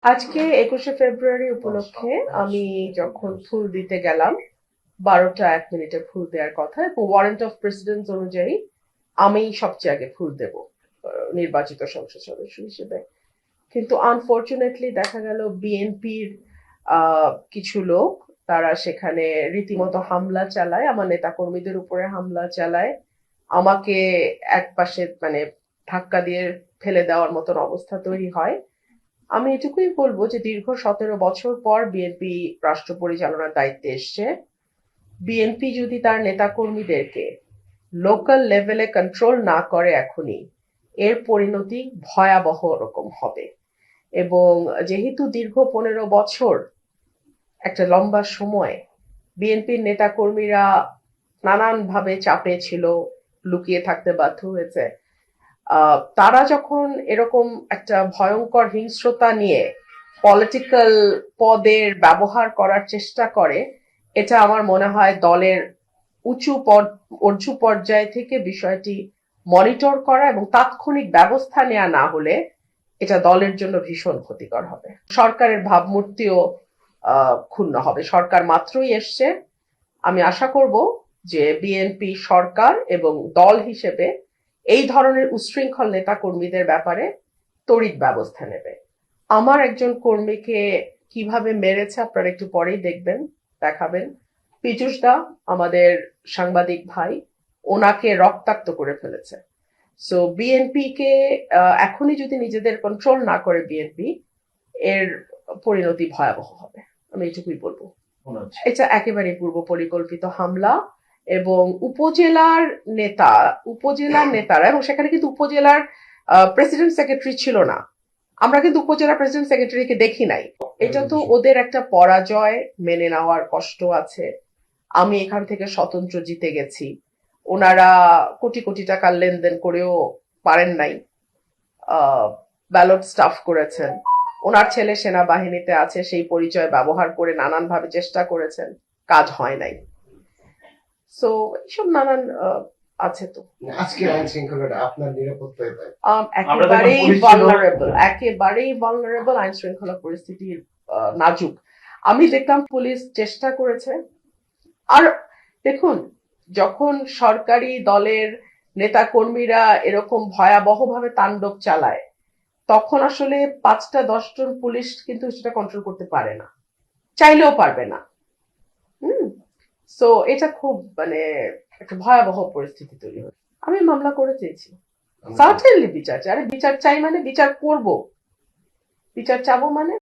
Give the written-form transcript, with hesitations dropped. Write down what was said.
আজকে 21শে ফেব্রুয়ারি উপলক্ষে আমি যখন ফুল দিতে গেলাম 12টা 1 মিনিটে ফুল দেওয়ার কথা এবং ওয়ারেন্ট অফ প্রেসিডেন্ট অনুযায়ী আমি সবচেয়ে আগে ফুল দেব নির্বাচিত সংসদ সদস্য হিসেবে। কিন্তু আনফরচুনেটলি দেখা গেল বিএনপির কিছু লোক তারা সেখানে রীতিমতো হামলা চালায়, আমার নেতাকর্মীদের উপরে হামলা চালায়, আমাকে এক পাশে মানে ধাক্কা দিয়ে ফেলে দেওয়ার মতন অবস্থা তৈরি হয়। আমি এটুকুই বলবো যে দীর্ঘ 17 বছর পর বিএনপি রাষ্ট্র পরিচালনার দায়িত্বে এসছে। বিএনপি যদি তার নেতাকর্মীদেরকে লোকাল লেভেলে কন্ট্রোল না করে এখনই, এর পরিণতি ভয়াবহ রকম হবে। এবং যেহেতু দীর্ঘ 15 বছর একটা লম্বা সময় বিএনপির নেতাকর্মীরা নানানভাবে চাপে ছিল, লুকিয়ে থাকতে বাধ্য হয়েছে, তারা যখন এরকম একটা ভয়ঙ্কর হিংস্রতা নিয়ে পলিটিক্যাল পদের ব্যবহার করার চেষ্টা করে, এটা আমার মনে হয় দলের উঁচু পর্যায় থেকে বিষয়টি মনিটর করা এবং তাৎক্ষণিক ব্যবস্থা নেওয়া না হলে এটা দলের জন্য ভীষণ ক্ষতিকর হবে। সরকারের ভাবমূর্তিও ক্ষুণ্ণ হবে। সরকার মাত্রই এসছে, আমি আশা করব যে বিএনপি সরকার এবং দল হিসেবে এই ধরনের উচ্ছৃঙ্খল নেতা কর্মীদের ব্যাপারে তড়িৎ ব্যবস্থা নেবে। আমার একজন কর্মীকে কিভাবে মেরেছে আপনারা একটু পরেই দেখাবেন। পীযূষ দা, আমাদের সাংবাদিক ভাই, ওনাকে রক্তাক্ত করে ফেলেছে। সো বিএনপি কে এখনই যদি নিজেদের কন্ট্রোল না করে বিএনপি, এর পরিণতি ভয়াবহ হবে, আমি এটুকুই বলবো। এটা একেবারে পূর্ব পরিকল্পিত হামলা এবং উপজেলার নেতারা, এবং সেখানে কিন্তু উপজেলার প্রেসিডেন্ট সেক্রেটারি ছিল না, আমরা কিন্তু উপজেলা প্রেসিডেন্ট সেক্রেটারিকে দেখি নাই। এটা তো ওদের একটা পরাজয়, মেনে নেওয়ার কষ্ট আছে। আমি এখান থেকে স্বতন্ত্র জিতে গেছি, ওনারা কোটি কোটি টাকার লেনদেন করেও পারেন নাই, ব্যালট স্টাফ করেছেন, ওনার ছেলে সেনাবাহিনীতে আছে, সেই পরিচয় ব্যবহার করে নানান ভাবে চেষ্টা করেছেন, কাজ হয় নাই। সো এইসব নানান আছে। তো আজকে আইন শৃঙ্খলাটা আপনার নিরাপত্তায় একেবারেই ভালনারেবল আইন শৃঙ্খলা পরিস্থিতির নাজুক। আমি দেখলাম পুলিশ চেষ্টা করেছে। আর দেখুন, যখন সরকারি দলের নেতা কর্মীরা এরকম ভয়াবহ ভাবে তাণ্ডব চালায়, তখন আসলে 5টা 10 জন পুলিশ কিন্তু সেটা কন্ট্রোল করতে পারে না, চাইলেও পারবে না। সো এটা খুব মানে একটা ভয়াবহ পরিস্থিতি তৈরি হয়। আমি মামলা করে চেয়েছি, সার্টেনলি বিচার চাই। আরে বিচার চাই মানে বিচার করব, বিচার চাবো মানে